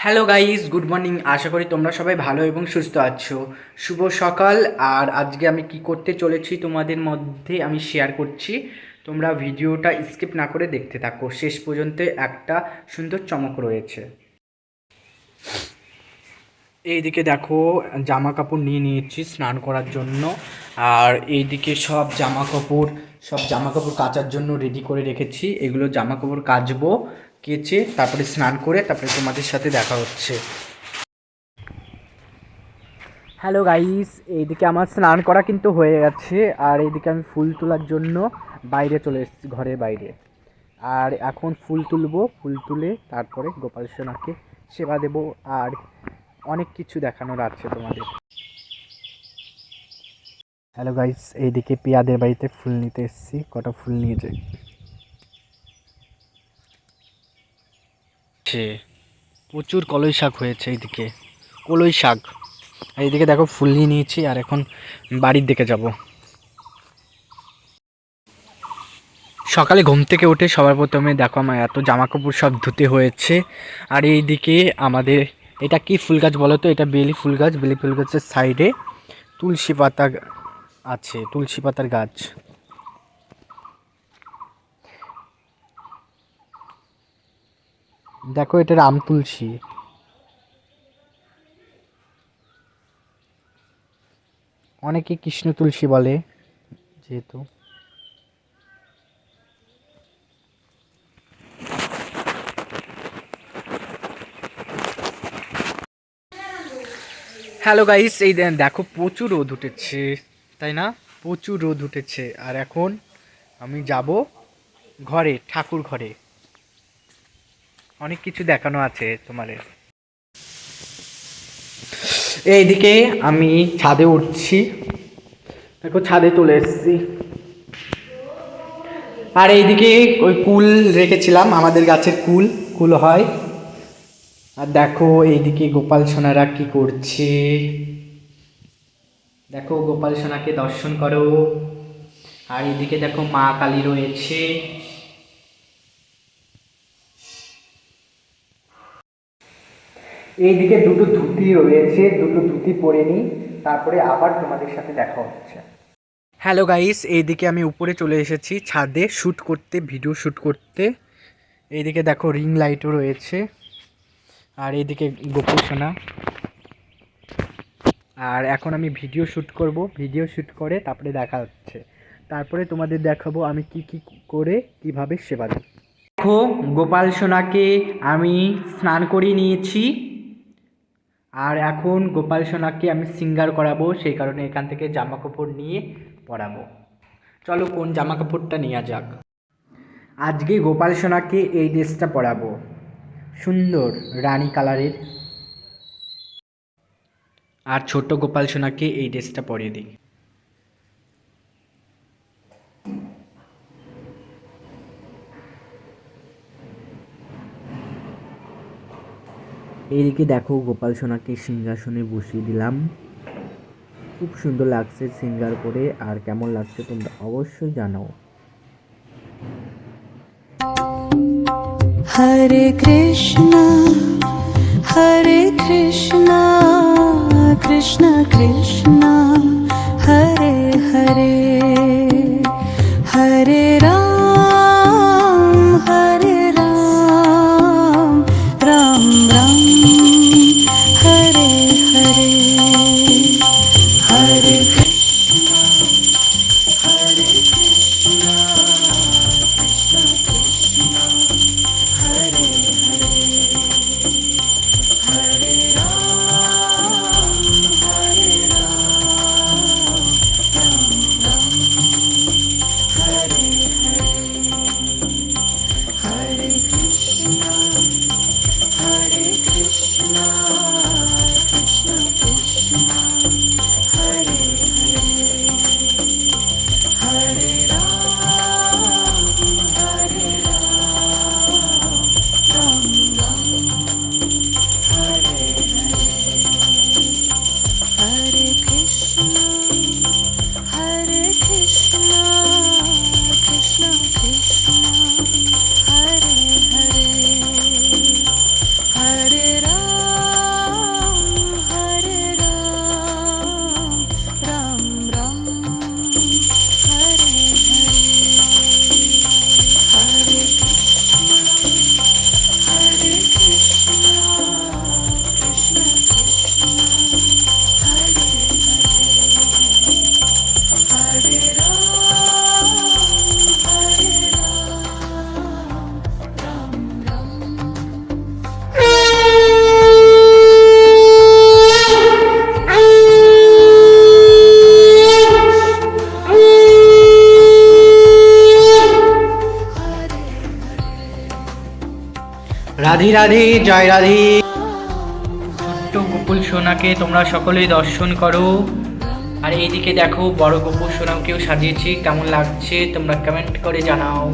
Hello guys, good morning. আশা করি তোমরা সবাই ভালো এবং সুস্থ আছো। শুভ সকাল। আর আজকে আমি কি করতে চলেছি তোমাদের মধ্যে আমি শেয়ার করছি। তোমরা ভিডিওটা স্কিপ না করে দেখতে থাকো, শেষ পর্যন্ত একটা সুন্দর চমক রয়েছে। এইদিকে দেখো, জামা কাপড় নিয়ে নিয়েছি স্নান করার জন্য। আর এইদিকে সব জামা কাপড় কাচার জন্য রেডি করে রেখেছি। এগুলো জামা কাপড় কাচবো, কেচে তারপরে স্নান করে তারপরে তোমাদের সাথে দেখা হচ্ছে। হ্যালো গাইস, এইদিকে আমার স্নান করা কিন্তু হয়ে গেছে। আর এইদিকে আমি ফুল তোলার জন্য বাইরে চলে এসেছি, ঘরের বাইরে। আর এখন ফুল তুলবো, ফুল তুলে তারপরে গোপাল সোনাকে সেবা দেবো। আর অনেক কিছু দেখানোর আছে তোমাদের। হ্যালো গাইস, এইদিকে পিয়াদের বাড়িতে ফুল নিতে এসেছি, কটা ফুল নিয়ে যাই। প্রচুর কলই শাক হয়েছে এইদিকে, কলই শাক। এইদিকে দেখো ফুল নিয়ে নিয়েছি। আর এখন বাড়ির দিকে যাব। সকালে ঘুম থেকে উঠে সবার প্রথমে দেখো আমার এত জামা কাপড় সব ধুতে হয়েছে। আর এইদিকে আমাদের এটা কি ফুল গাছ বলো তো? এটা বেলি ফুল গাছ। বেলি ফুল গাছের সাইডে তুলসী পাতা আছে, তুলসী পাতার গাছ। দেখো এটা রাম তুলসী। অনেকে কৃষ্ণ তুলসী বলে যেহেতু। হ্যালো গাইস, এই দেখো প্রচুর রোদ উঠেছে, তাই না? প্রচুর রোদ উঠেছে। আর এখন আমি যাব ঘরে, ঠাকুর ঘরে। অনেক কিছু দেখানো আছে তোমাদের। এইদিকে আমি ছাদে উঠছি, দেখো ছাদে চলে এসেছি। আর এইদিকে ওই কুল রেখেছিলাম, আমাদের গাছের কুল কুল হয়। আর দেখো এইদিকে গোপাল সোনারা কি করছে। দেখো গোপাল সোনাকে দর্শন করো। আর এদিকে দেখো মা কালী রয়েছে। এইদিকে দুটো ধুতি রয়েছে, দুটো ধুতি পরে নিই, তারপরে আবার তোমাদের সাথে দেখা হচ্ছে। হ্যালো গাইস, এইদিকে আমি উপরে চলে এসেছি ছাদে শ্যুট করতে, ভিডিও শ্যুট করতে। এইদিকে দেখো রিং লাইটও রয়েছে। আর এইদিকে গোপাল সোনা। আর এখন আমি ভিডিও শ্যুট করব, ভিডিও শ্যুট করে তারপরে দেখা হচ্ছে। তারপরে তোমাদের দেখাবো আমি কি কি করে কিভাবে সেবা দিই। দেখো গোপাল সোনাকে আমি স্নান করিয়ে নিয়েছি। আর এখন গোপাল সোনাকে আমি শৃঙ্গার করাবো, সেই কারণে এখান থেকে জামা কাপড় নিয়ে পরাবো। চলো কোন জামা কাপড়টা নেওয়া যাক। আজকে গোপাল সোনাকে এই ড্রেসটা পরাবো, সুন্দর রানী কালারের। আর ছোট গোপাল সোনাকে এই ড্রেসটা পরিয়ে দিই। এইদিকে দেখো গোপাল সোনাকে সিংহাসনে বসিয়ে দিলাম। খুব সুন্দর লাগছে সিঙ্গার করে। আর কেমন লাগছে তোমরা অবশ্যই জানাও। হরে Krishna Krishna Krishna Hare Hare Hare Ram Ram Ram Hare Hare Hare Krishna Krishna Krishna Hare Hare Ram Ram Ram Hare Hare Krishna Krishna Krishna Hare Hare Ram Ram Ram Hare Hare Krishna Krishna Krishna Hare Hare Hare Ram Ram, Hare Hare, Hare Krishna, Hare Krishna, Krishna Krishna, Hare Hare, Hare Ram, Ram Ram. Radhe Radhe, জয় রাধে। ছোট্ট গোকুল সোনাকে তোমরা সকলেই দর্শন করো। আর এইদিকে দেখো বড় গোকুল সোনাকেও সাজিয়েছি, কেমন লাগছে তোমরা কমেন্ট করে জানাও।